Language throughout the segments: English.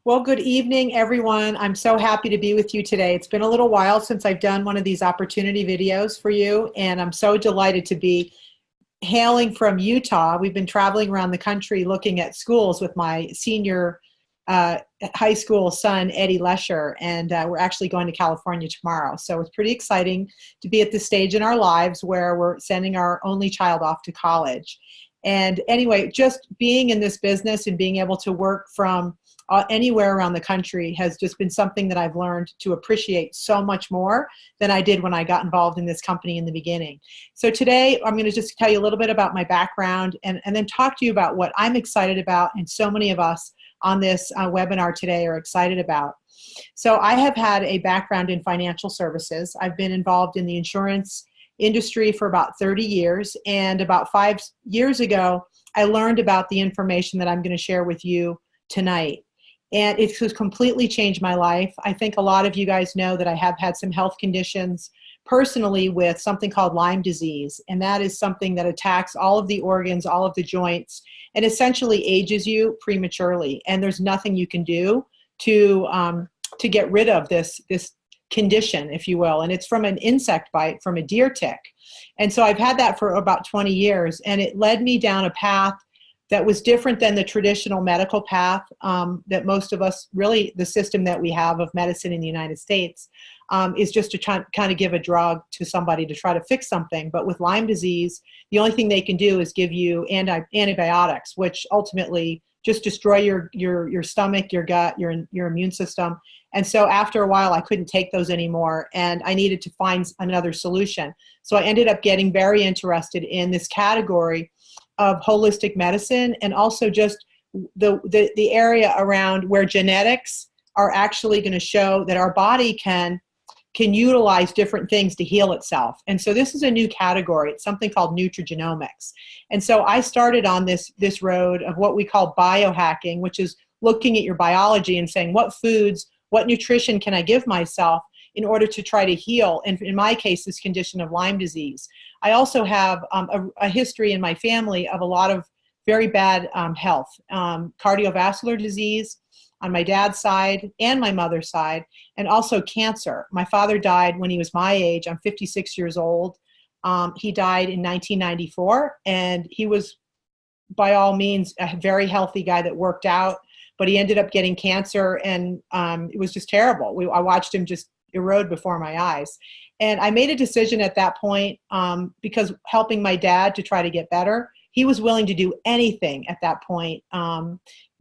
Well, good evening, everyone. I'm so happy to be with you today. It's been a little while since I've done one of these opportunity videos for you, and I'm so delighted to be hailing from Utah. We've been traveling around the country looking at schools with my senior uh, high school son, Eddie Lesher, and we're actually going to California tomorrow. So it's pretty exciting to be at this stage in our lives where we're sending our only child off to college. And anyway, just being in this business and being able to work from anywhere around the country has just been something that I've learned to appreciate so much more than I did when I got involved in this company in the beginning. So today I'm going to just tell you a little bit about my background and then talk to you about what I'm excited about and so many of us on this webinar today are excited about. So I have had a background in financial services. I've been involved in the insurance industry for about 30 years, and about 5 years ago I learned about the information that I'm going to share with you tonight. And it has completely changed my life. I think a lot of you guys know that I have had some health conditions personally with something called Lyme disease. And that is something that attacks all of the organs, all of the joints, and essentially ages you prematurely. And there's nothing you can do to get rid of this condition, if you will. And it's from an insect bite, from a deer tick. And so I've had that for about 20 years. And it led me down a path that was different than the traditional medical path that most of us, really the system that we have of medicine in the United States is just to kind of give a drug to somebody to try to fix something. But with Lyme disease, the only thing they can do is give you antibiotics, which ultimately just destroy your stomach, your gut, your immune system. And so after a while, I couldn't take those anymore, and I needed to find another solution. So I ended up getting very interested in this category of holistic medicine, and also just the area around where genetics are actually going to show that our body can utilize different things to heal itself. And so this is a new category. It's something called nutrigenomics. And so I started on this road of what we call biohacking, which is looking at your biology and saying, what foods, what nutrition can I give myself in order to try to heal, and in my case, this condition of Lyme disease. I also have a history in my family of a lot of very bad health, cardiovascular disease on my dad's side and my mother's side, and also cancer. My father died when he was my age. I'm 56 years old. He died in 1994, and he was, by all means, a very healthy guy that worked out, but he ended up getting cancer, and it was just terrible. I watched him just erode before my eyes. And I made a decision at that point because helping my dad to try to get better, he was willing to do anything at that point.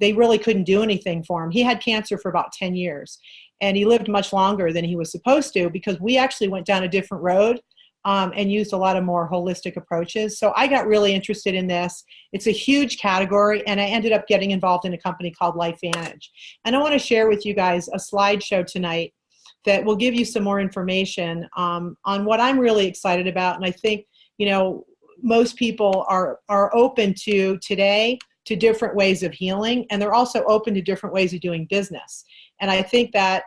They really couldn't do anything for him. He had cancer for about 10 years, and he lived much longer than he was supposed to because we actually went down a different road and used a lot of more holistic approaches. So I got really interested in this. It's a huge category, and I ended up getting involved in a company called LifeVantage. And I want to share with you guys a slideshow tonight that will give you some more information on what I'm really excited about. And I think, most people are open to today to different ways of healing, and they're also open to different ways of doing business. And I think that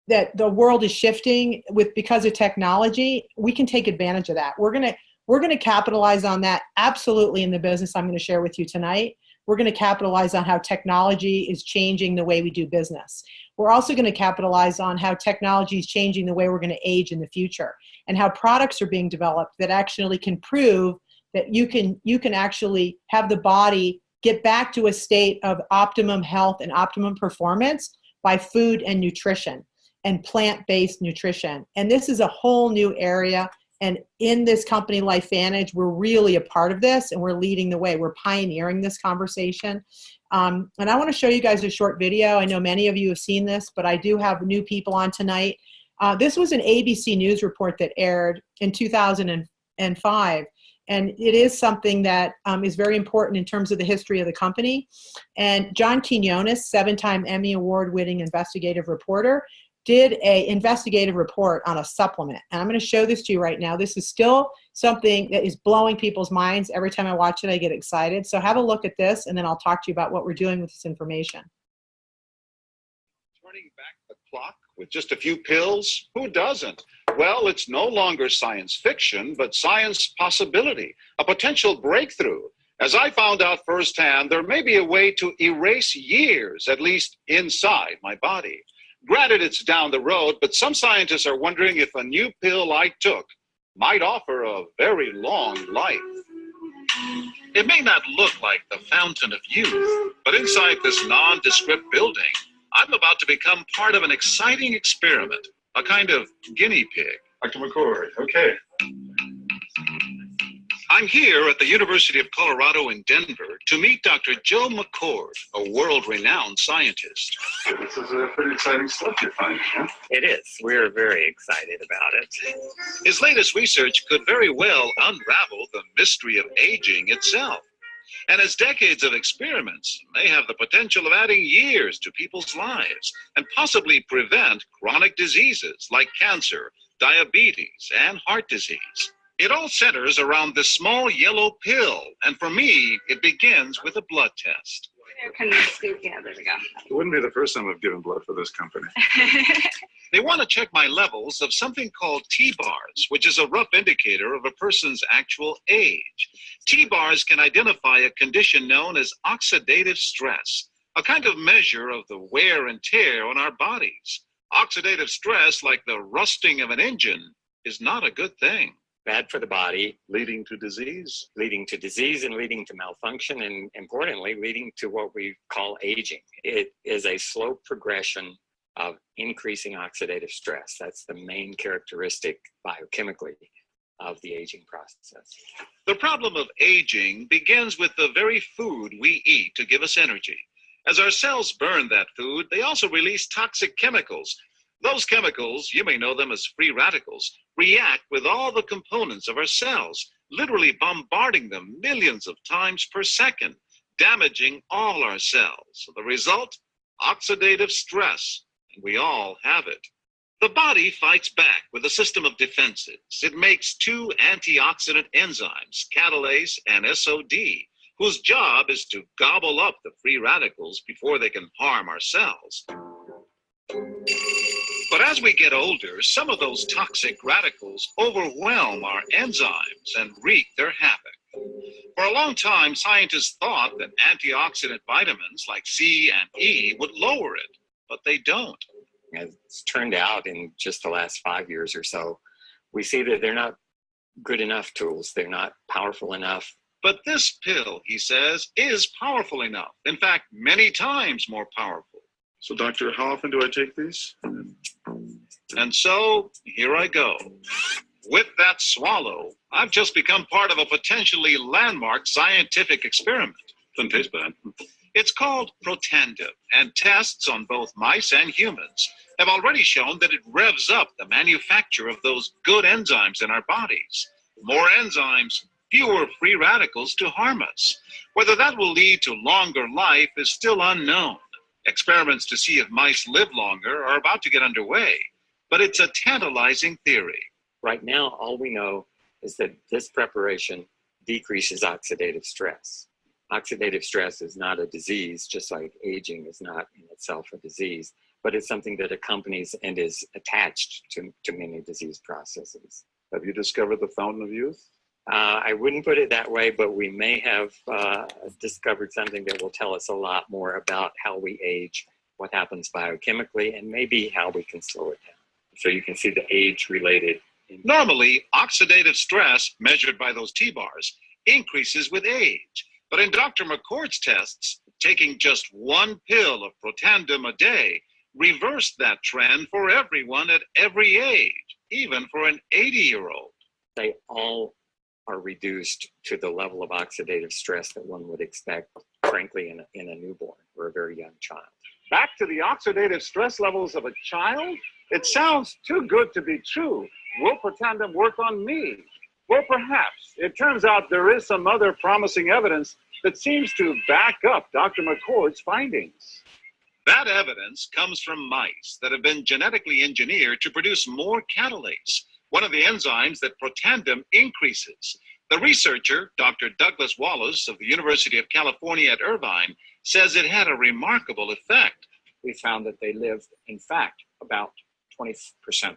that the world is shifting because of technology. We can take advantage of that. We're gonna capitalize on that absolutely in the business I'm going to share with you tonight. We're going to capitalize on how technology is changing the way we do business. We're also going to capitalize on how technology is changing the way we're going to age in the future, and how products are being developed that actually can prove that you can actually have the body get back to a state of optimum health and optimum performance by food and nutrition and plant-based nutrition. And this is a whole new area. And in this company, LifeVantage, we're really a part of this, and we're leading the way. We're pioneering this conversation. And I want to show you guys a short video. I know many of you have seen this, but I do have new people on tonight. This was an ABC News report that aired in 2005. And it is something that is very important in terms of the history of the company. And John Quinones, 7-time Emmy Award-winning investigative reporter, did an investigative report on a supplement. And I'm going to show this to you right now. This is still something that is blowing people's minds. Every time I watch it, I get excited. So have a look at this, and then I'll talk to you about what we're doing with this information. Turning back the clock with just a few pills? Who doesn't? Well, it's no longer science fiction, but science possibility, a potential breakthrough. As I found out firsthand, there may be a way to erase years, at least inside my body. Granted, it's down the road, but some scientists are wondering if a new pill I took might offer a very long life. It may not look like the fountain of youth, but inside this nondescript building, I'm about to become part of an exciting experiment, a kind of guinea pig. Dr. McCord, okay. I'm here at the University of Colorado in Denver to meet Dr. Joe McCord, a world-renowned scientist. This is pretty exciting stuff you're finding, huh? It is. We're very excited about it. His latest research could very well unravel the mystery of aging itself. And his decades of experiments may have the potential of adding years to people's lives and possibly prevent chronic diseases like cancer, diabetes, and heart disease. It all centers around this small yellow pill, and for me, it begins with a blood test. Can we scoop? Yeah, there we go. It wouldn't be the first time I've given blood for this company. They want to check my levels of something called T-bars, which is a rough indicator of a person's actual age. T-bars can identify a condition known as oxidative stress, a kind of measure of the wear and tear on our bodies. Oxidative stress, like the rusting of an engine, is not a good thing. Bad for the body, Leading to disease. leading to disease and leading to malfunction, and importantly, leading to what we call aging. It is a slow progression of increasing oxidative stress. That's the main characteristic biochemically of the aging process. The problem of aging begins with the very food we eat to give us energy. As our cells burn that food, they also release toxic chemicals. Those chemicals, you may know them as free radicals, react with all the components of our cells, literally bombarding them millions of times per second, damaging all our cells. The result? Oxidative stress, and we all have it. The body fights back with a system of defenses. It makes two antioxidant enzymes, catalase and SOD, whose job is to gobble up the free radicals before they can harm our cells. But as we get older, some of those toxic radicals overwhelm our enzymes and wreak their havoc. For a long time, scientists thought that antioxidant vitamins like C and E would lower it, but they don't. As it's turned out in just the last 5 years or so, we see that they're not good enough tools. They're not powerful enough. But this pill, he says, is powerful enough. In fact, many times more powerful. So, doctor, how often do I take these? And so, here I go. With that swallow, I've just become part of a potentially landmark scientific experiment. Doesn't taste bad. It's called Protandim, and tests on both mice and humans have already shown that it revs up the manufacture of those good enzymes in our bodies. More enzymes, fewer free radicals to harm us. Whether that will lead to longer life is still unknown. Experiments to see if mice live longer are about to get underway, but it's a tantalizing theory. Right now, all we know is that this preparation decreases oxidative stress. Oxidative stress is not a disease, just like aging is not in itself a disease, but it's something that accompanies and is attached to many disease processes. Have you discovered the fountain of youth? I wouldn't put it that way, but we may have discovered something that will tell us a lot more about how we age, what happens biochemically, and maybe how we can slow it down. So you can see the age-related. Normally, oxidative stress, measured by those T-bars, increases with age. But in Dr. McCord's tests, taking just one pill of Protandim a day reversed that trend for everyone at every age, even for an 80-year-old. They all are reduced to the level of oxidative stress that one would expect, frankly, in a newborn or a very young child. Back to the oxidative stress levels of a child? It sounds too good to be true. Will Protandim work on me? Well, perhaps. It turns out there is some other promising evidence that seems to back up Dr. McCord's findings. That evidence comes from mice that have been genetically engineered to produce more catalase, one of the enzymes that Protandim increases. The researcher, Dr. Douglas Wallace of the University of California at Irvine, says it had a remarkable effect. We found that they lived, in fact, about 20%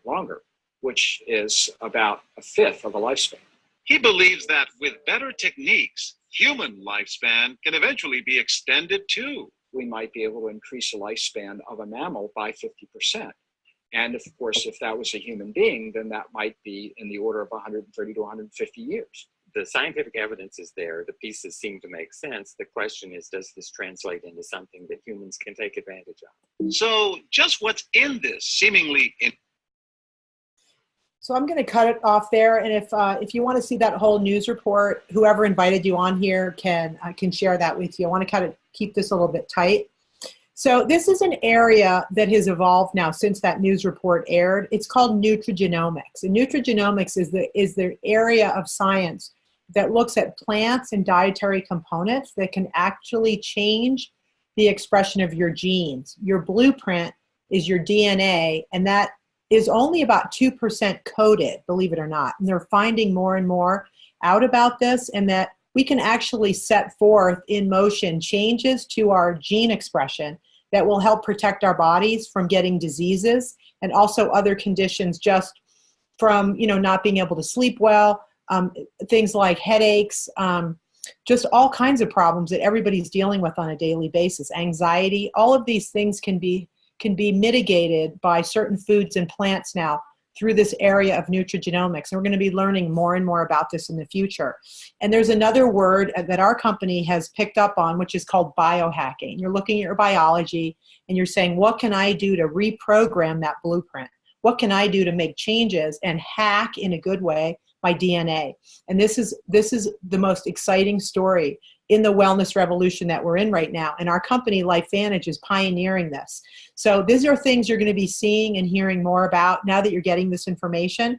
longer, which is about a fifth of a lifespan. He believes that with better techniques, Human lifespan can eventually be extended too. We might be able to increase the lifespan of a mammal by 50%. And of course, if that was a human being, then that might be in the order of 130 to 150 years. The scientific evidence is there. The pieces seem to make sense. The question is, does this translate into something that humans can take advantage of? So just what's in this seemingly So I'm going to cut it off there, and if you want to see that whole news report, whoever invited you on here can share that with you. I want to kind of keep this a little bit tight. So this is an area that has evolved now since that news report aired. It's called nutrigenomics, and nutrigenomics is the area of science that looks at plants and dietary components that can actually change the expression of your genes. Your blueprint is your DNA, and that is only about 2% coded, believe it or not. And they're finding more and more out about this, and that we can actually set forth in motion changes to our gene expression that will help protect our bodies from getting diseases and also other conditions, just from not being able to sleep well, things like headaches, just all kinds of problems that everybody's dealing with on a daily basis, anxiety. All of these things can be mitigated by certain foods and plants now through this area of nutrigenomics. And we're going to be learning more and more about this in the future. And there's another word that our company has picked up on, which is called biohacking. You're looking at your biology and you're saying, what can I do to reprogram that blueprint? What can I do to make changes and hack in a good way my DNA? And this is the most exciting story in the wellness revolution that we're in right now. And our company, LifeVantage, is pioneering this. So these are things you're going to be seeing and hearing more about now that you're getting this information.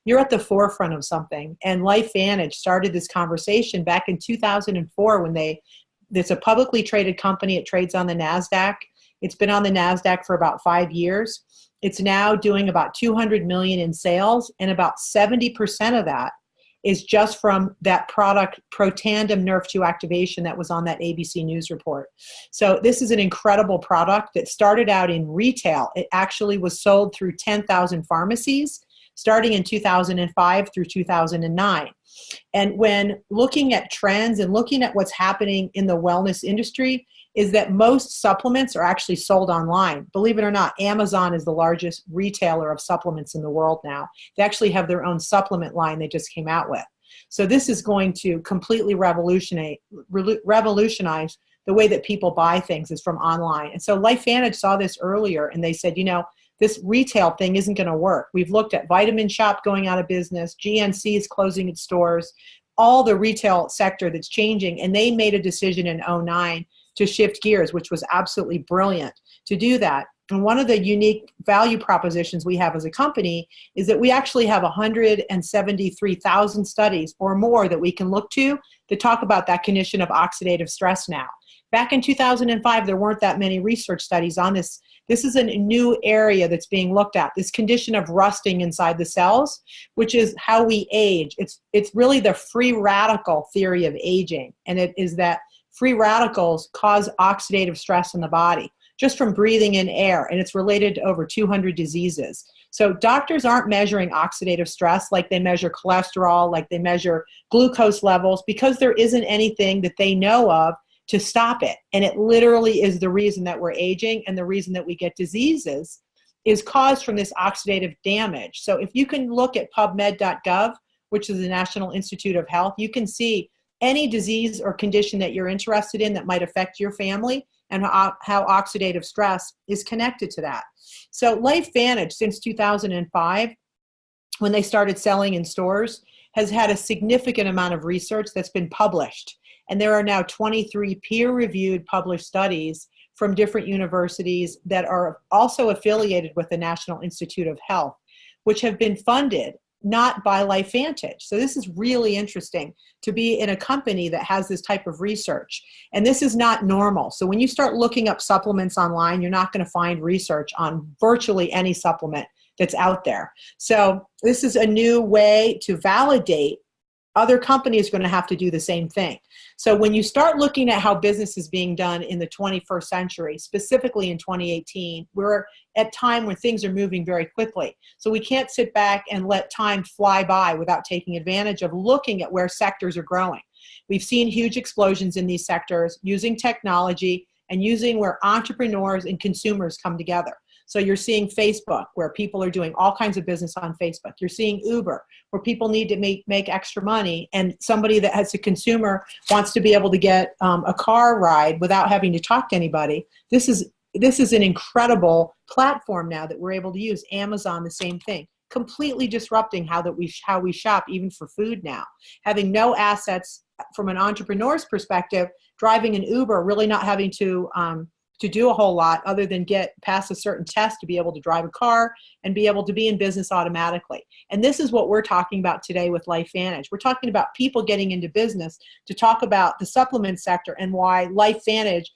You're at the forefront of something. And LifeVantage started this conversation back in 2004 when it's a publicly traded company. It trades on the NASDAQ. It's been on the NASDAQ for about 5 years. It's now doing about 200 million in sales, and about 70% of that is just from that product, Protandim Nerve 2 activation, that was on that ABC News report. So this is an incredible product that started out in retail. It actually was sold through 10,000 pharmacies, starting in 2005 through 2009. And when looking at trends and looking at what's happening in the wellness industry, is that most supplements are actually sold online. Believe it or not, Amazon is the largest retailer of supplements in the world now. They actually have their own supplement line they just came out with. So this is going to completely revolutionize the way that people buy things, is from online. And so LifeVantage saw this earlier, and they said, this retail thing isn't going to work. We've looked at Vitamin Shop going out of business, GNC is closing its stores, all the retail sector that's changing, and they made a decision in 2009 to shift gears, which was absolutely brilliant to do that. And one of the unique value propositions we have as a company is that we actually have 173,000 studies or more that we can look to talk about that condition of oxidative stress now. Back in 2005, there weren't that many research studies on this. This is a new area that's being looked at, this condition of rusting inside the cells, which is how we age. It's really the free radical theory of aging, and it is that free radicals cause oxidative stress in the body just from breathing in air, and it's related to over 200 diseases. So doctors aren't measuring oxidative stress like they measure cholesterol, like they measure glucose levels, because there isn't anything that they know of to stop it. And it literally is the reason that we're aging, and the reason that we get diseases is caused from this oxidative damage. So if you can look at pubmed.gov, which is the National Institute of Health, you can see any disease or condition that you're interested in that might affect your family, and how oxidative stress is connected to that. So LifeVantage, since 2005, when they started selling in stores, has had a significant amount of research that's been published. And there are now 23 peer-reviewed published studies from different universities that are also affiliated with the National Institute of Health, which have been funded not by LifeVantage. So this is really interesting to be in a company that has this type of research. And this is not normal. So when you start looking up supplements online, you're not going to find research on virtually any supplement that's out there. So this is a new way to validate. Other companies are going to have to do the same thing. So when you start looking at how business is being done in the 21st century, specifically in 2018, we're at a time when things are moving very quickly. So we can't sit back and let time fly by without taking advantage of looking at where sectors are growing. We've seen huge explosions in these sectors using technology and using where entrepreneurs and consumers come together. So you're seeing Facebook, where people are doing all kinds of business on Facebook. You're seeing Uber, where people need to make extra money, and somebody that has a consumer wants to be able to get a car ride without having to talk to anybody. This is an incredible platform now that we're able to use. Amazon, the same thing, completely disrupting how we shop, even for food now. Having no assets from an entrepreneur's perspective, driving an Uber, really not having to do a whole lot other than get past a certain test to be able to drive a car and be able to be in business automatically. And this is what we're talking about today with LifeVantage. We're talking about people getting into business to talk about the supplement sector and why LifeVantage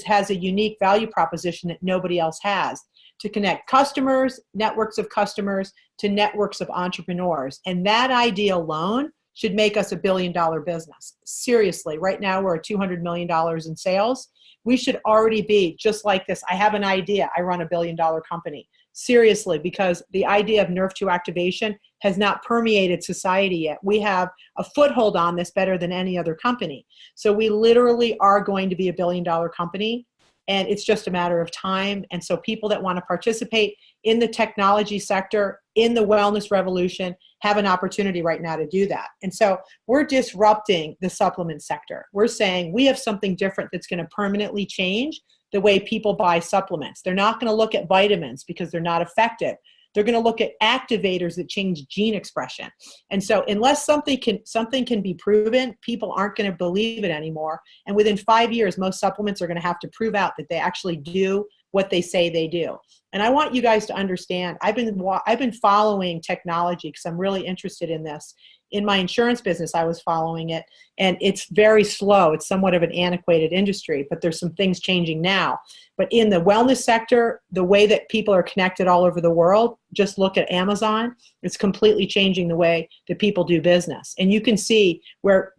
has a unique value proposition that nobody else has, to connect customers, networks of customers, to networks of entrepreneurs. And that idea alone should make us $1 billion business. Seriously, right now we're at $200 million in sales. We should already be just like this. I have an idea. I run $1 billion company. Seriously, because the idea of Nerve 2 activation has not permeated society yet. We have a foothold on this better than any other company. So we literally are going to be $1 billion company, and it's just a matter of time. And so people that want to participate in the technology sector, in the wellness revolution, have an opportunity right now to do that. And so we're disrupting the supplement sector. We're saying we have something different that's going to permanently change the way people buy supplements. They're not going to look at vitamins because they're not effective. They're going to look at activators that change gene expression. And so unless something can be proven, people aren't going to believe it anymore. And within 5 years, most supplements are going to have to prove out that they actually do what they say they do. And I want you guys to understand, I've been following technology because I'm really interested in this. In my insurance business, I was following it, and it's very slow. It's somewhat of an antiquated industry, but there's some things changing now. But in the wellness sector, the way that people are connected all over the world, just look at Amazon. It's completely changing the way that people do business. And you can see where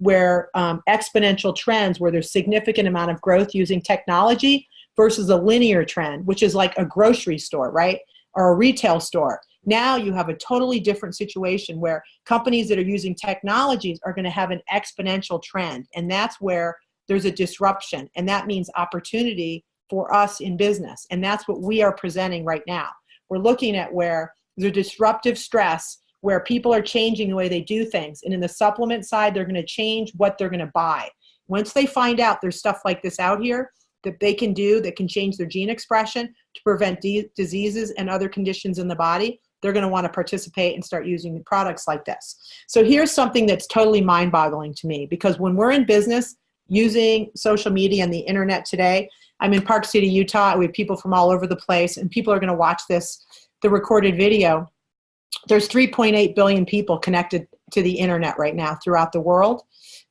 exponential trends, where there's significant amount of growth using technology versus a linear trend, which is like a grocery store, right? Or a retail store. Now you have a totally different situation where companies that are using technologies are going to have an exponential trend. And that's where there's a disruption. And that means opportunity for us in business. And that's what we are presenting right now. We're looking at where there's disruptive stress, where people are changing the way they do things. And in the supplement side, they're going to change what they're going to buy. Once they find out there's stuff like this out here that they can do that can change their gene expression to prevent diseases and other conditions in the body, they're going to want to participate and start using products like this. So here's something that's totally mind-boggling to me, because when we're in business using social media and the internet today, I'm in Park City, Utah. We have people from all over the place, and people are going to watch the recorded video. There's 3.8 billion people connected to the internet right now throughout the world.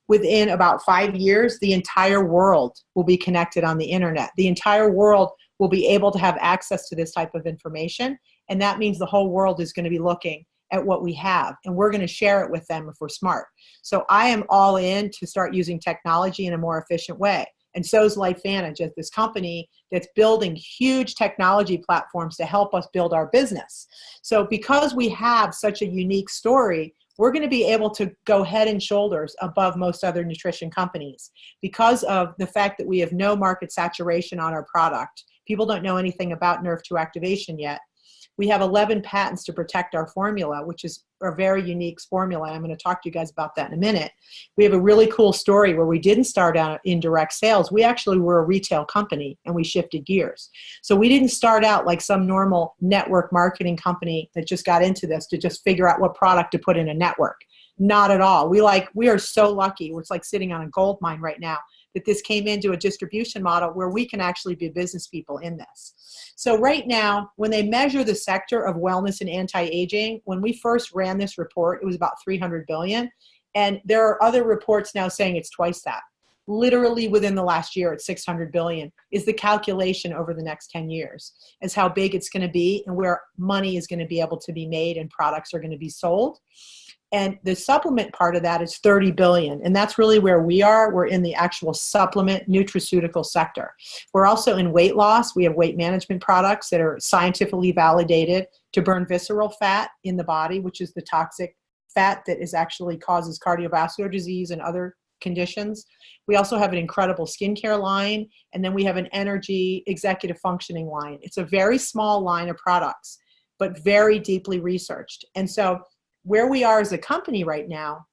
Within about 5 years, the entire world will be connected on the internet. The entire world will be able to have access to this type of information. And that means the whole world is going to be looking at what we have, and we're going to share it with them if we're smart. So I am all in to start using technology in a more efficient way. And so is LifeVantage, as this company that's building huge technology platforms to help us build our business. So because we have such a unique story, we're going to be able to go head and shoulders above most other nutrition companies because of the fact that we have no market saturation on our product. People don't know anything about Nerve 2 activation yet. We have 11 patents to protect our formula, which is a very unique formula. I'm going to talk to you guys about that in a minute. We have a really cool story where we didn't start out in direct sales. We actually were a retail company, and we shifted gears. So we didn't start out like some normal network marketing company that just got into this to just figure out what product to put in a network. Not at all. We are so lucky. It's like sitting on a gold mine right now that this came into a distribution model where we can actually be business people in this. So right now, when they measure the sector of wellness and anti-aging, when we first ran this report, it was about 300 billion. And there are other reports now saying it's twice that. Literally within the last year, it's 600 billion is the calculation over the next 10 years as how big it's going to be and where money is going to be able to be made and products are going to be sold. And the supplement part of that is 30 billion. And that's really where we are. We're in the actual supplement nutraceutical sector. We're also in weight loss. We have weight management products that are scientifically validated to burn visceral fat in the body, which is the toxic fat that is actually causes cardiovascular disease and other conditions. We also have an incredible skincare line, and then we have an energy executive functioning line. It's a very small line of products, but very deeply researched. And so where we are as a company right now,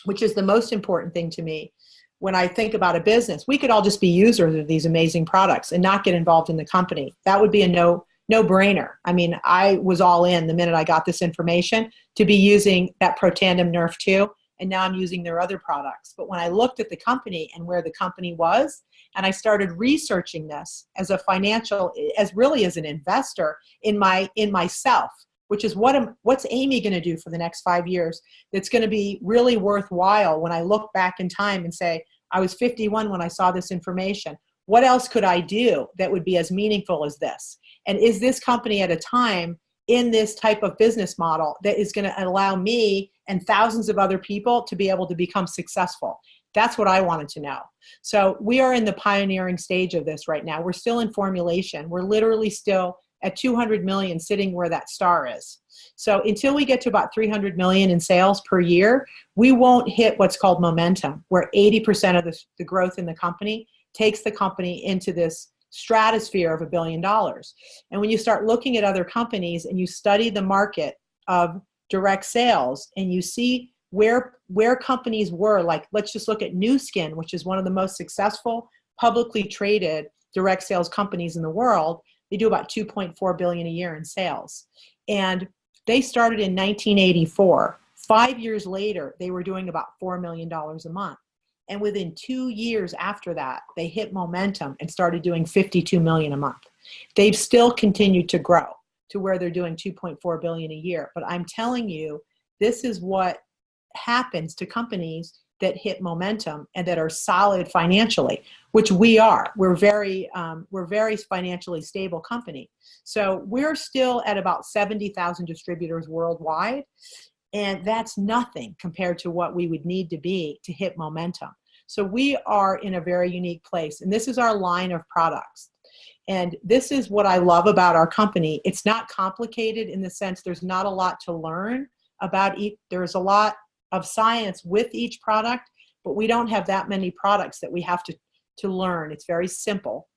which is the most important thing to me, when I think about a business, we could all just be users of these amazing products and not get involved in the company. That would be a no-brainer. I mean, I was all in the minute I got this information to be using that Protandim Nerf 2, and now I'm using their other products. But when I looked at the company and where the company was, and I started researching this as a financial, as really as an investor in myself, which is what's Amy going to do for the next 5 years that's going to be really worthwhile when I look back in time and say, I was 51 when I saw this information. What else could I do that would be as meaningful as this? And is this company at a time in this type of business model that is going to allow me and thousands of other people to be able to become successful? That's what I wanted to know. So we are in the pioneering stage of this right now. We're still in formulation. We're literally still at 200 million, sitting where that star is. So until we get to about 300 million in sales per year, we won't hit what's called momentum, where 80% of the growth in the company takes the company into this stratosphere of $1 billion. And when you start looking at other companies and you study the market of direct sales and you see where companies were, like let's just look at Nu Skin, which is one of the most successful publicly traded direct sales companies in the world. They do about 2.4 billion a year in sales. And they started in 1984. 5 years later, they were doing about $4 million a month. And within 2 years after that, they hit momentum and started doing 52 million a month. They've still continued to grow to where they're doing 2.4 billion a year. But I'm telling you, this is what happens to companies that hit momentum and that are solid financially, which we are. We're very financially stable company. So we're still at about 70,000 distributors worldwide. And that's nothing compared to what we would need to be to hit momentum. So we are in a very unique place. And this is our line of products. And this is what I love about our company. It's not complicated in the sense there's not a lot to learn about each. There's a lot of science with each product, but we don't have that many products that we have to learn. It's very simple.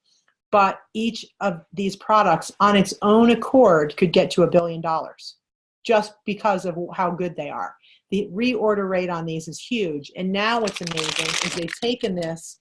But each of these products on its own accord could get to $1 billion. Just because of how good they are. The reorder rate on these is huge. And now what's amazing is they've taken this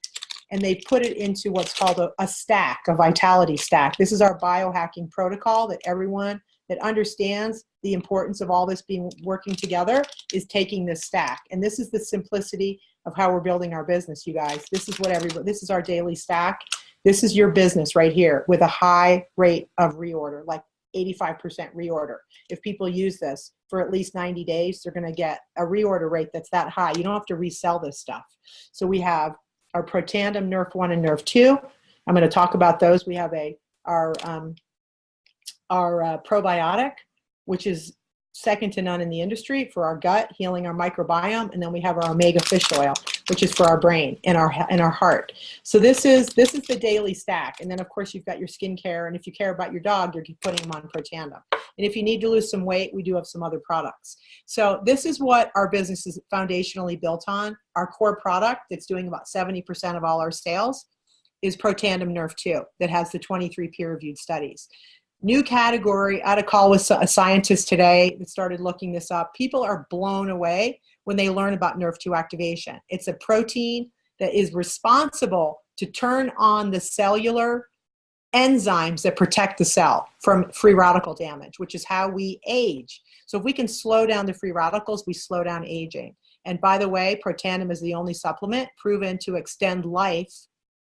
and they put it into what's called a stack, a vitality stack. This is our biohacking protocol that everyone that understands the importance of all this working together is taking this stack. And this is the simplicity of how we're building our business, you guys. This is this is our daily stack. This is your business right here with a high rate of reorder, like 85% reorder. If people use this for at least 90 days, they're going to get a reorder rate that's that high. You don't have to resell this stuff. So we have our Protandim Nerf 1 and Nerf 2. I'm going to talk about those. We have our probiotic, which is second to none in the industry for our gut, healing our microbiome, and then we have our omega fish oil, which is for our brain and our heart. So this is the daily stack. And then of course you've got your skincare, and if you care about your dog, you're putting them on Protandim. And if you need to lose some weight, we do have some other products. So this is what our business is foundationally built on. Our core product that's doing about 70% of all our sales is Protandim Nerf 2 that has the 23 peer-reviewed studies. New category. I had a call with a scientist today that started looking this up. People are blown away when they learn about Nerf 2 activation. It's a protein that is responsible to turn on the cellular enzymes that protect the cell from free radical damage, which is how we age. So if we can slow down the free radicals, we slow down aging. And by the way, Protandim is the only supplement proven to extend life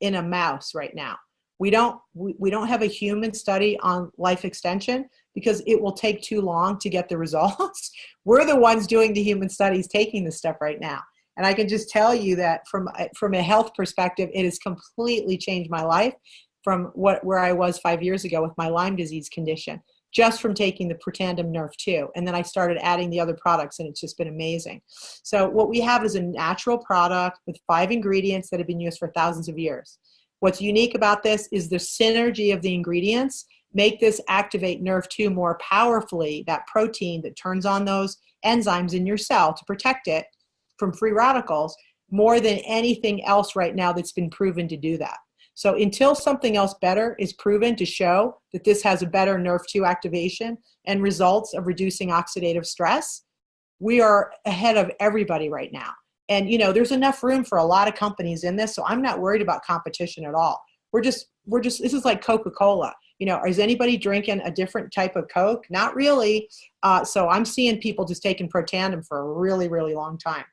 in a mouse right now. We don't have a human study on life extension because it will take too long to get the results. We're the ones doing the human studies, taking this stuff right now. And I can just tell you that from a health perspective, it has completely changed my life from where I was 5 years ago with my Lyme disease condition, just from taking the Protandim Nerf 2. And then I started adding the other products, and it's just been amazing. So what we have is a natural product with 5 ingredients that have been used for thousands of years. What's unique about this is the synergy of the ingredients make this activate Nerf 2 more powerfully, that protein that turns on those enzymes in your cell to protect it from free radicals, more than anything else right now that's been proven to do that. So until something else better is proven to show that this has a better NRF2 activation and results of reducing oxidative stress, we are ahead of everybody right now. And, there's enough room for a lot of companies in this, so I'm not worried about competition at all. This is like Coca-Cola. Is anybody drinking a different type of Coke? Not really. So I'm seeing people just taking Protandim for a really, really long time.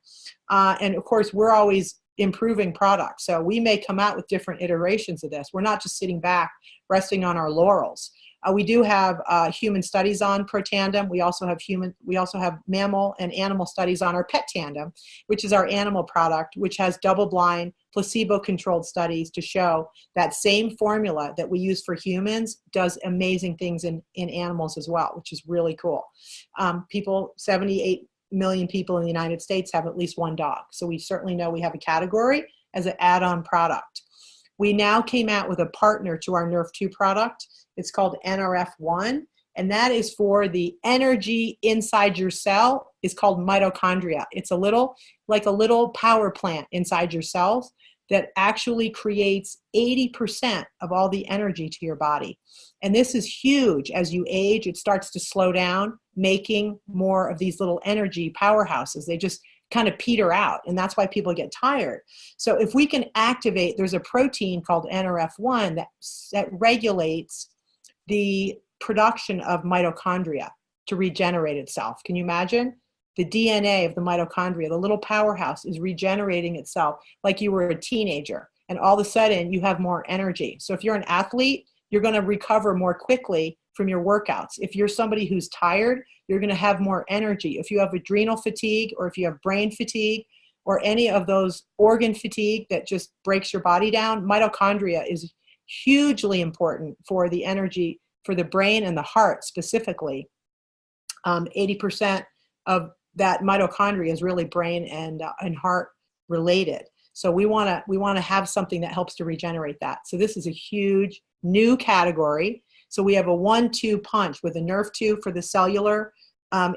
And of course, we're always improving products. So we may come out with different iterations of this. We're not just sitting back, resting on our laurels. We do have human studies on Protandim. We also have mammal and animal studies on our Pet Tandem, which is our animal product, which has double-blind, placebo-controlled studies to show that same formula that we use for humans does amazing things in animals as well, which is really cool. 78 million people in the United States have at least one dog. So we certainly know we have a category as an add-on product. We now came out with a partner to our NRF2 product. It's called NRF1, and that is for the energy inside your cell. It's called mitochondria. It's like a little power plant inside your cells that actually creates 80% of all the energy to your body. And this is huge. As you age, it starts to slow down, making more of these little energy powerhouses. They just kind of peter out, and that's why people get tired. So if we can activate, there's a protein called NRF1 that regulates the production of mitochondria to regenerate itself. Can you imagine? The DNA of the mitochondria, the little powerhouse, is regenerating itself like you were a teenager, and all of a sudden you have more energy. So if you're an athlete, you're going to recover more quickly from your workouts. If you're somebody who's tired, you're going to have more energy. If you have adrenal fatigue, or if you have brain fatigue, or any of those organ fatigue that just breaks your body down, mitochondria is hugely important for the energy for the brain and the heart specifically. 80% of that mitochondria is really brain and heart related. So we want to have something that helps to regenerate that. So this is a huge new category. So we have a 1-2 punch with a NRF2 for the cellular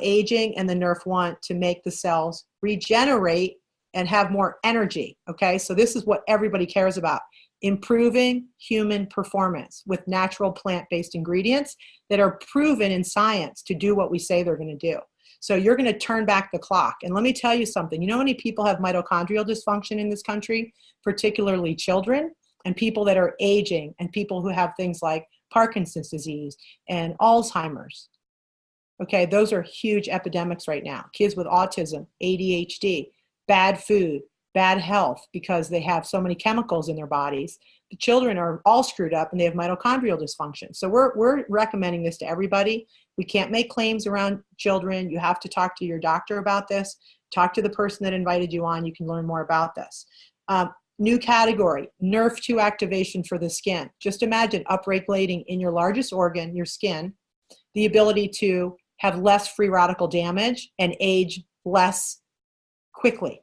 aging and the NRF1 to make the cells regenerate and have more energy. Okay, so this is what everybody cares about: improving human performance with natural plant-based ingredients that are proven in science to do what we say they're going to do. So you're going to turn back the clock. And let me tell you something. You know how many people have mitochondrial dysfunction in this country, particularly children and people that are aging and people who have things like Parkinson's disease and Alzheimer's. Okay, those are huge epidemics right now. Kids with autism, ADHD, bad food, bad health because they have so many chemicals in their bodies. The children are all screwed up and they have mitochondrial dysfunction. So we're recommending this to everybody. We can't make claims around children. You have to talk to your doctor about this. Talk to the person that invited you on. You can learn more about this. New category, NRF2 activation for the skin. Just imagine upregulating in your largest organ, your skin, the ability to have less free radical damage and age less quickly.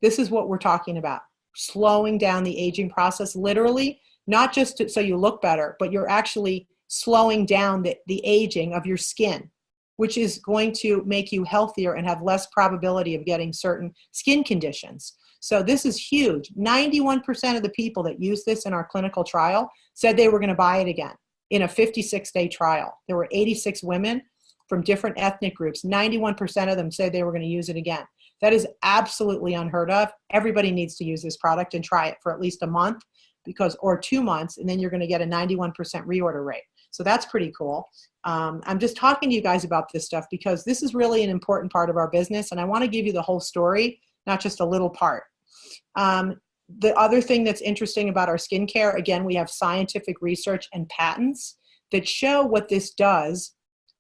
This is what we're talking about. Slowing down the aging process, literally, not just so you look better, but you're actually slowing down the aging of your skin, which is going to make you healthier and have less probability of getting certain skin conditions. So this is huge. 91% of the people that used this in our clinical trial said they were going to buy it again in a 56-day trial. There were 86 women from different ethnic groups. 91% of them said they were going to use it again. That is absolutely unheard of. Everybody needs to use this product and try it for at least a month or 2 months, and then you're going to get a 91% reorder rate. So that's pretty cool. I'm just talking to you guys about this stuff because this is really an important part of our business, and I want to give you the whole story, not just a little part. The other thing that's interesting about our skincare, again, we have scientific research and patents that show what this does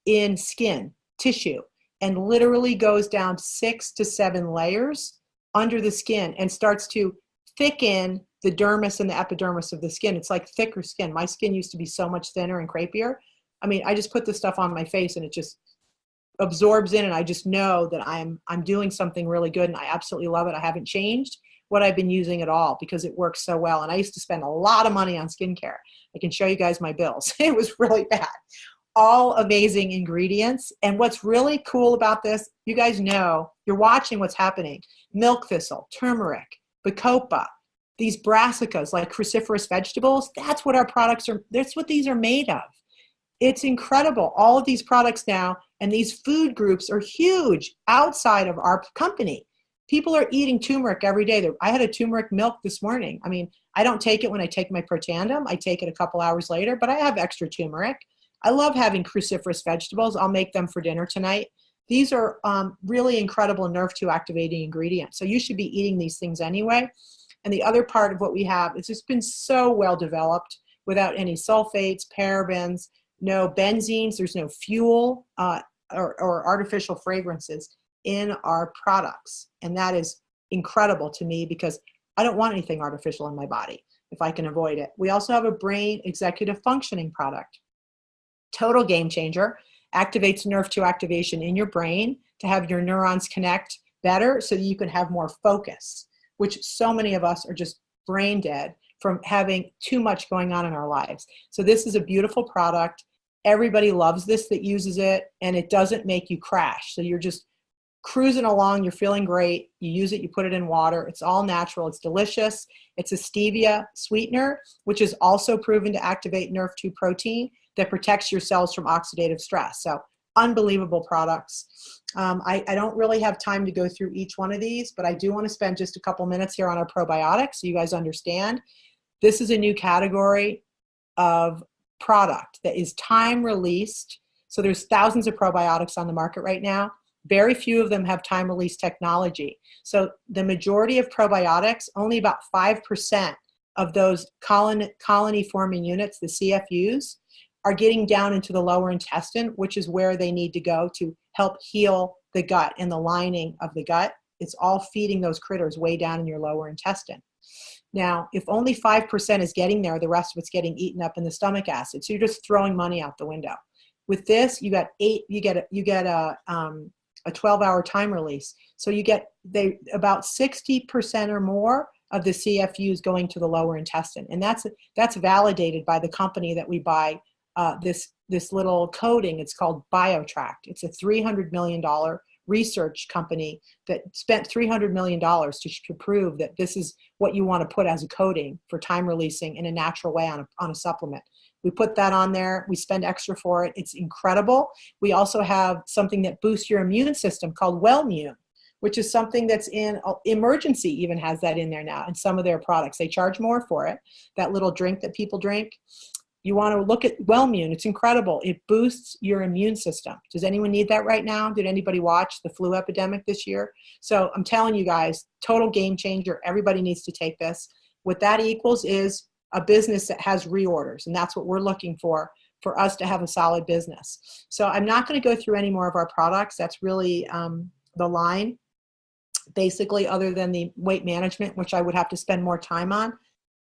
in skin tissue, and literally goes down 6 to 7 layers under the skin and starts to thicken the dermis and the epidermis of the skin. It's like thicker skin. My skin used to be so much thinner and crepier. I mean, I just put this stuff on my face and it just absorbs in, and I just know that I'm doing something really good, and I absolutely love it. I haven't changed what I've been using at all because it works so well. And I used to spend a lot of money on skincare. I can show you guys my bills. It was really bad. All amazing ingredients. And what's really cool about this, you guys know, you're watching what's happening. Milk thistle, turmeric, bacopa, these brassicas, like cruciferous vegetables. That's what our products are, that's what these are made of. It's incredible. All of these products now, and these food groups are huge outside of our company. People are eating turmeric every day. I had a turmeric milk this morning. I mean, I don't take it when I take my Protandim. I take it a couple hours later, but I have extra turmeric. I love having cruciferous vegetables. I'll make them for dinner tonight. These are really incredible nerve 2 activating ingredients. So you should be eating these things anyway. And the other part of what we have is it's been so well developed without any sulfates, parabens, no benzenes, there's no fuel or artificial fragrances in our products. And that is incredible to me because I don't want anything artificial in my body if I can avoid it. We also have a brain executive functioning product. Total game changer, activates nerve 2 activation in your brain to have your neurons connect better so that you can have more focus, which so many of us are just brain dead from having too much going on in our lives. So this is a beautiful product. Everybody loves this that uses it, and it doesn't make you crash. So you're just cruising along, you're feeling great, you use it, you put it in water, it's all natural, it's delicious. It's a stevia sweetener, which is also proven to activate nerve 2 protein that protects your cells from oxidative stress. So unbelievable products. I don't really have time to go through each one of these, but I do want to spend just a couple minutes here on our probiotics so you guys understand. This is a new category of product that is time released. So there's thousands of probiotics on the market right now. Very few of them have time release technology. So the majority of probiotics, only about 5% of those colony forming units, the CFUs, are getting down into the lower intestine, which is where they need to go to help heal the gut and the lining of the gut. It's all feeding those critters way down in your lower intestine. Now, if only 5% is getting there, the rest of it's getting eaten up in the stomach acid. So you're just throwing money out the window. With this, you get a 12-hour time release. So you get about 60% or more of the CFUs going to the lower intestine, and that's validated by the company that we buy this little coating. It's called BioTract. It's a $300 million research company that spent $300 million to prove that this is what you want to put as a coating for time releasing in a natural way on a supplement. We put that on there. We spend extra for it. It's incredible. We also have something that boosts your immune system called Wellmune, which is something that's in Emergency even has that in there now in some of their products. They charge more for it, that little drink that people drink. You want to look at Wellmune. It's incredible. It boosts your immune system. Does anyone need that right now? Did anybody watch the flu epidemic this year? So I'm telling you guys, total game changer. Everybody needs to take this. What that equals is a business that has reorders, and that's what we're looking for us to have a solid business. So I'm not going to go through any more of our products. That's really the line, basically, other than the weight management, which I would have to spend more time on.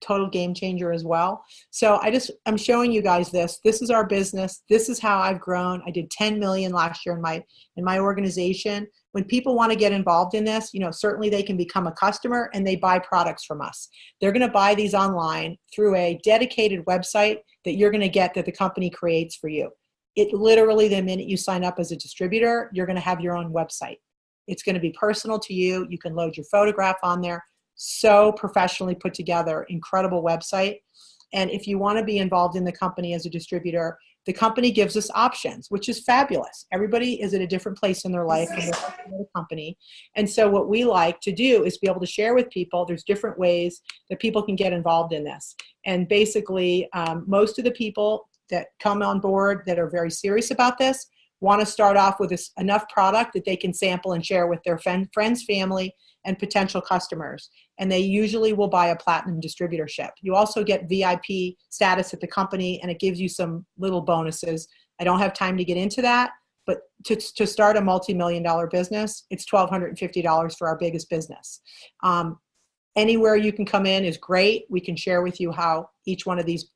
Total game changer as well. So I'm showing you guys this. This is our business. This is how I've grown. I did 10 million last year in my organization. When people want to get involved in this, certainly they can become a customer and they buy products from us. They're going to buy these online through a dedicated website that you're going to get that the company creates for you. It literally, the minute you sign up as a distributor, you're going to have your own website. It's going to be personal to you. You can load your photograph on there. So professionally put together, incredible website. And if you want to be involved in the company as a distributor, the company gives us options, which is fabulous. Everybody is at a different place in their life when they're working with a company. And so what we like to do is be able to share with people, there's different ways that people can get involved in this. And basically, most of the people that come on board that are very serious about this want to start off with enough product that they can sample and share with their friends, family, and potential customers. And they usually will buy a platinum distributorship. You also get VIP status at the company, and it gives you some little bonuses. I don't have time to get into that, but to start a multi-million-dollar business, it's $1,250 for our biggest business. Anywhere you can come in is great. We can share with you how each one of these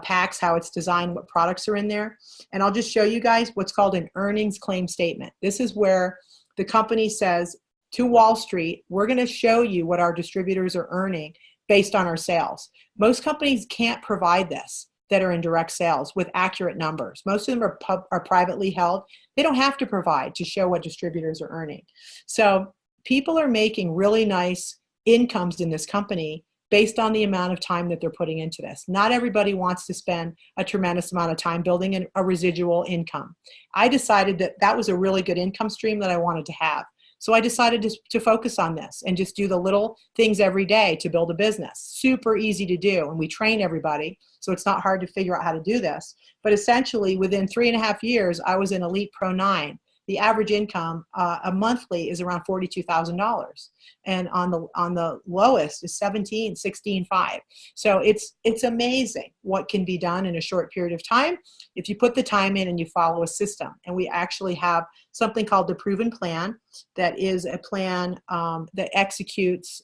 packs, how it's designed, what products are in there. And I'll just show you guys what's called an earnings claim statement. This is where the company says to Wall Street, we're going to show you what our distributors are earning based on our sales. Most companies can't provide this that are in direct sales with accurate numbers. Most of them are privately held. They don't have to provide to show what distributors are earning. So people are making really nice incomes in this company based on the amount of time that they're putting into this. Not everybody wants to spend a tremendous amount of time building a residual income. I decided that that was a really good income stream that I wanted to have. So I decided to focus on this and just do the little things every day to build a business. Super easy to do. And we train everybody, so it's not hard to figure out how to do this. But essentially, within 3.5 years, I was in Elite Pro 9. The average income a monthly is around $42,000, and on the lowest is 16,500. So it's amazing what can be done in a short period of time if you put the time in and you follow a system. And we actually have something called the Proven Plan, that is a plan that executes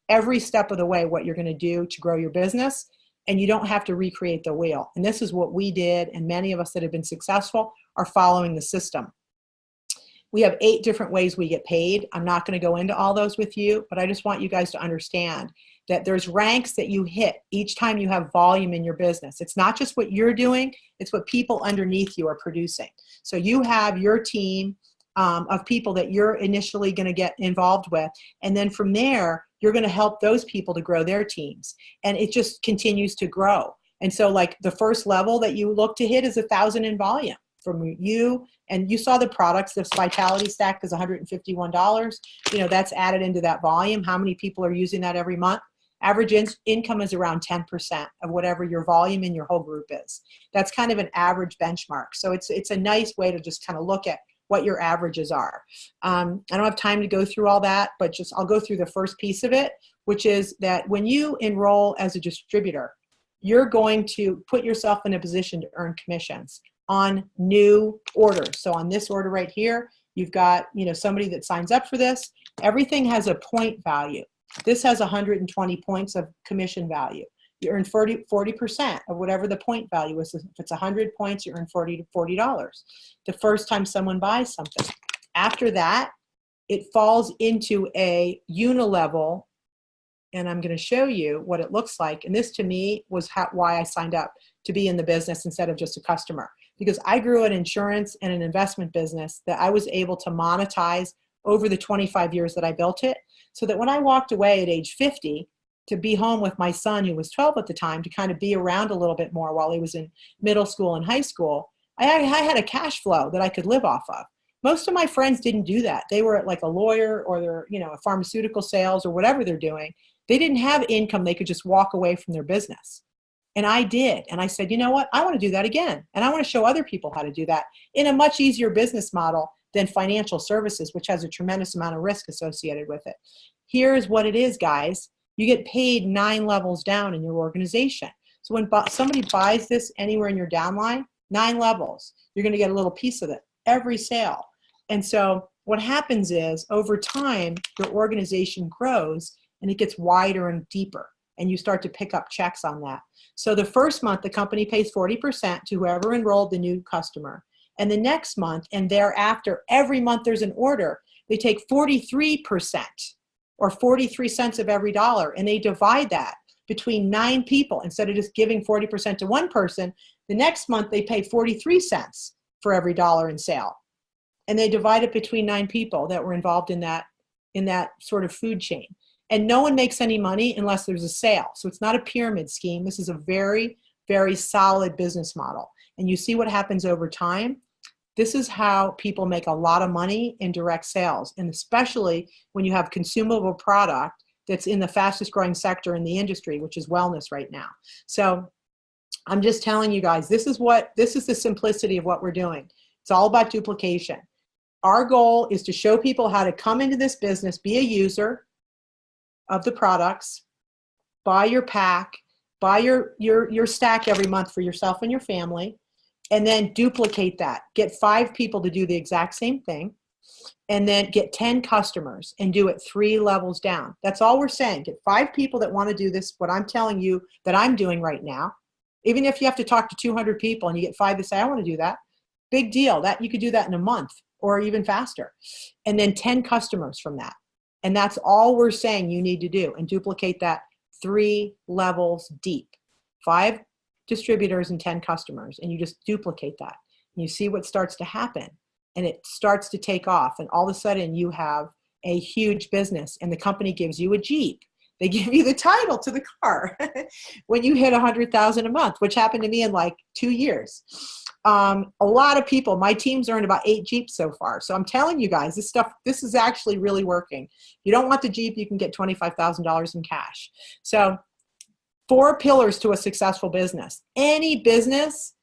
every step of the way what you're going to do to grow your business, and you don't have to recreate the wheel. And this is what we did, and many of us that have been successful are following the system. We have 8 different ways we get paid. I'm not going to go into all those with you, but I just want you guys to understand that there's ranks that you hit each time you have volume in your business. It's not just what you're doing, it's what people underneath you are producing. So you have your team of people that you're initially going to get involved with, and then from there, you're going to help those people to grow their teams. And it just continues to grow. And so like the first level that you look to hit is 1,000 in volume from you. And you saw the products. This Vitality Stack is $151. You know, that's added into that volume. How many people are using that every month? Average income is around 10% of whatever your volume in your whole group is. That's kind of an average benchmark. So it's a nice way to just kind of look at what your averages are. I don't have time to go through all that, but just I'll go through the first piece of it, which is that when you enroll as a distributor, you're going to put yourself in a position to earn commissions on new orders. So on this order right here, you've got, you know, somebody that signs up for this. Everything has a point value. This has 120 points of commission value. You earn 40% of whatever the point value is. If it's 100 points, you earn $40 the first time someone buys something. After that, it falls into a unilevel, and I'm going to show you what it looks like. And this to me was why I signed up to be in the business instead of just a customer, because I grew an insurance and an investment business that I was able to monetize over the 25 years that I built it, so that when I walked away at age 50 to be home with my son, who was 12 at the time, to kind of be around a little bit more while he was in middle school and high school, I had a cash flow that I could live off of. Most of my friends didn't do that. They were at like a lawyer, or they're, you know, a pharmaceutical sales or whatever they're doing. They didn't have income. They could just walk away from their business. And I did. And I said, you know what? I want to do that again. And I want to show other people how to do that in a much easier business model than financial services, which has a tremendous amount of risk associated with it. Here's what it is, guys. You get paid 9 levels down in your organization. So when somebody buys this anywhere in your downline, 9 levels, you're going to get a little piece of it every sale. And so what happens is over time, your organization grows and it gets wider and deeper, and you start to pick up checks on that. So the first month, the company pays 40% to whoever enrolled the new customer. And the next month and thereafter, every month there's an order, they take 43%, or 43 cents of every dollar, and they divide that between 9 people. Instead of just giving 40% to one person, the next month they pay 43 cents for every dollar in sale. And they divide it between 9 people that were involved in that sort of food chain. And no one makes any money unless there's a sale. So it's not a pyramid scheme. This is a very, very solid business model. And you see what happens over time. This is how people make a lot of money in direct sales, and especially when you have consumable product that's in the fastest growing sector in the industry, which is wellness right now. So I'm just telling you guys, this is the simplicity of what we're doing. It's all about duplication. Our goal is to show people how to come into this business, be a user of the products, buy your pack, buy your stack every month for yourself and your family, and then duplicate that. Get 5 people to do the exact same thing, and then get 10 customers and do it 3 levels down. That's all we're saying. Get 5 people that want to do this, what I'm telling you that I'm doing right now. Even if you have to talk to 200 people and you get 5 to say, I want to do that, big deal. That you could do that in a month or even faster. And then 10 customers from that. And that's all we're saying you need to do, and duplicate that 3 levels deep. 5 distributors and 10 customers, and you just duplicate that. And you see what starts to happen, and it starts to take off, and all of a sudden you have a huge business and the company gives you a Jeep, they give you the title to the car when you hit 100,000 a month, which happened to me in like 2 years. A lot of people, my team's earned about 8 Jeeps so far. So I'm telling you guys, this is actually really working. If you don't want the Jeep, you can get $25,000 in cash. So 4 pillars to a successful business. Any business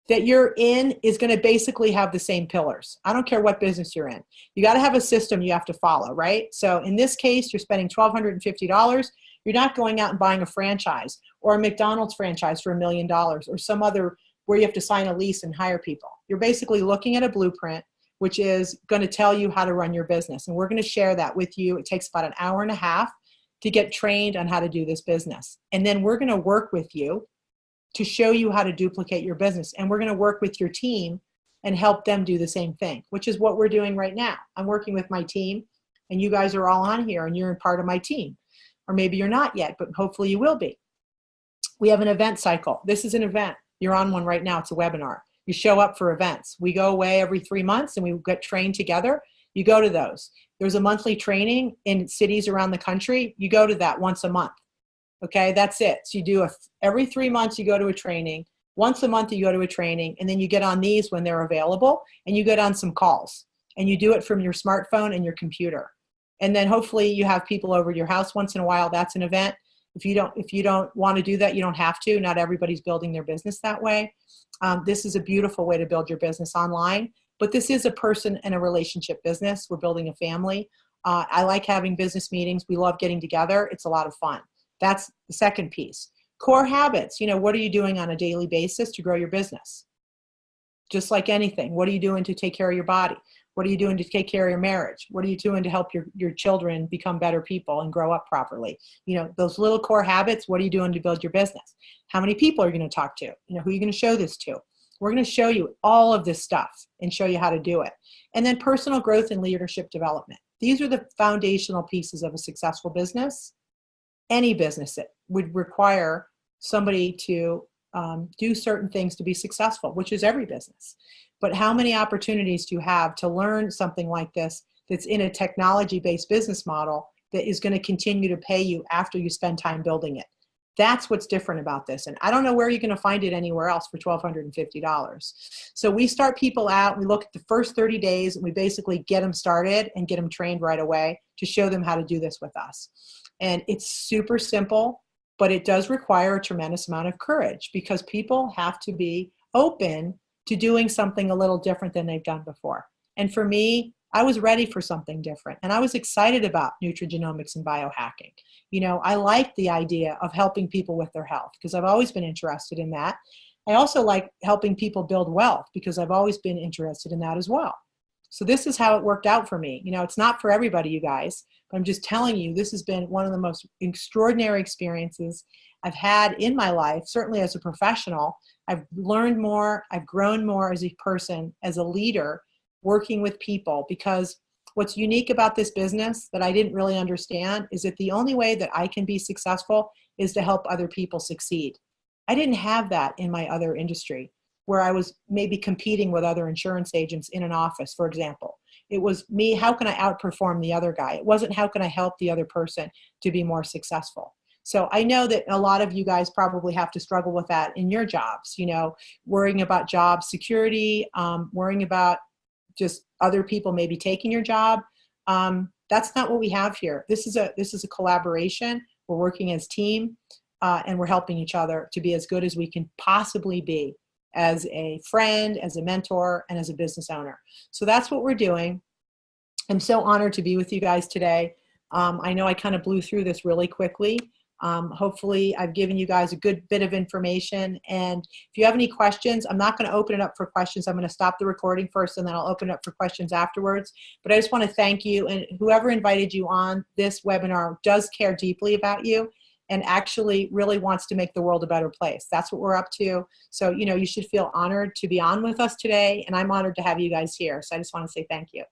that you're in is going to basically have the same pillars. I don't care what business you're in. You got to have a system you have to follow, right? So in this case, you're spending $1,250. You're not going out and buying a franchise or a McDonald's franchise for $1 million or some other where you have to sign a lease and hire people. You're basically looking at a blueprint, which is going to tell you how to run your business. And we're going to share that with you. It takes about an hour and a half to get trained on how to do this business. And then we're going to work with you to show you how to duplicate your business. And we're going to work with your team and help them do the same thing, which is what we're doing right now. I'm working with my team, and you guys are all on here, and you're a part of my team. Or maybe you're not yet, but hopefully you will be. We have an event cycle. This is an event. You're on one right now. It's a webinar. You show up for events. We go away every 3 months, and we get trained together. You go to those. There's a monthly training in cities around the country. You go to that once a month. Okay, that's it. So you do every 3 months, you go to a training. Once a month, you go to a training, and then you get on these when they're available, and you get on some calls, and you do it from your smartphone and your computer. And then hopefully you have people over to your house once in a while. That's an event. If you don't want to do that, you don't have to. Not everybody's building their business that way. This is a beautiful way to build your business online, but this is a person and a relationship business. We're building a family. I like having business meetings. We love getting together. It's a lot of fun. That's the second piece. Core habits. What are you doing on a daily basis to grow your business? Just like anything. What are you doing to take care of your body? What are you doing to take care of your marriage? What are you doing to help your children become better people and grow up properly? Those little core habits, what are you doing to build your business? How many people are you going to talk to? Who are you going to show this to? We're going to show you all of this stuff and show you how to do it. And then personal growth and leadership development. These are the foundational pieces of a successful business. Any business that would require somebody to do certain things to be successful, which is every business. But how many opportunities do you have to learn something like this that's in a technology-based business model that is going to continue to pay you after you spend time building it? That's what's different about this. And I don't know where you're going to find it anywhere else for $1,250. So we start people out, we look at the first 30 days, and we basically get them started and get them trained right away to show them how to do this with us. And it's super simple, but it does require a tremendous amount of courage because people have to be open to doing something a little different than they've done before. And for me, I was ready for something different. And I was excited about nutrigenomics and biohacking. I like the idea of helping people with their health because I've always been interested in that. I also like helping people build wealth because I've always been interested in that as well. So this is how it worked out for me. It's not for everybody, you guys, but I'm just telling you, this has been one of the most extraordinary experiences I've had in my life, certainly as a professional. I've learned more, I've grown more as a person, as a leader, working with people, because what's unique about this business that I didn't really understand is that the only way that I can be successful is to help other people succeed. I didn't have that in my other industry, where I was maybe competing with other insurance agents in an office, for example. It was me, how can I outperform the other guy? It wasn't how can I help the other person to be more successful. So I know that a lot of you guys probably have to struggle with that in your jobs, worrying about job security, worrying about just other people maybe taking your job. That's not what we have here. This is a collaboration. We're working as a team, and we're helping each other to be as good as we can possibly be as a friend, as a mentor, and as a business owner. So that's what we're doing. I'm so honored to be with you guys today. I know I kind of blew through this really quickly. Hopefully I've given you guys a good bit of information. And if you have any questions, I'm not going to open it up for questions. I'm going to stop the recording first, and then I'll open it up for questions afterwards. But I just want to thank you. And whoever invited you on this webinar does care deeply about you and actually really wants to make the world a better place. That's what we're up to. So, you should feel honored to be on with us today. And I'm honored to have you guys here. So I just want to say thank you.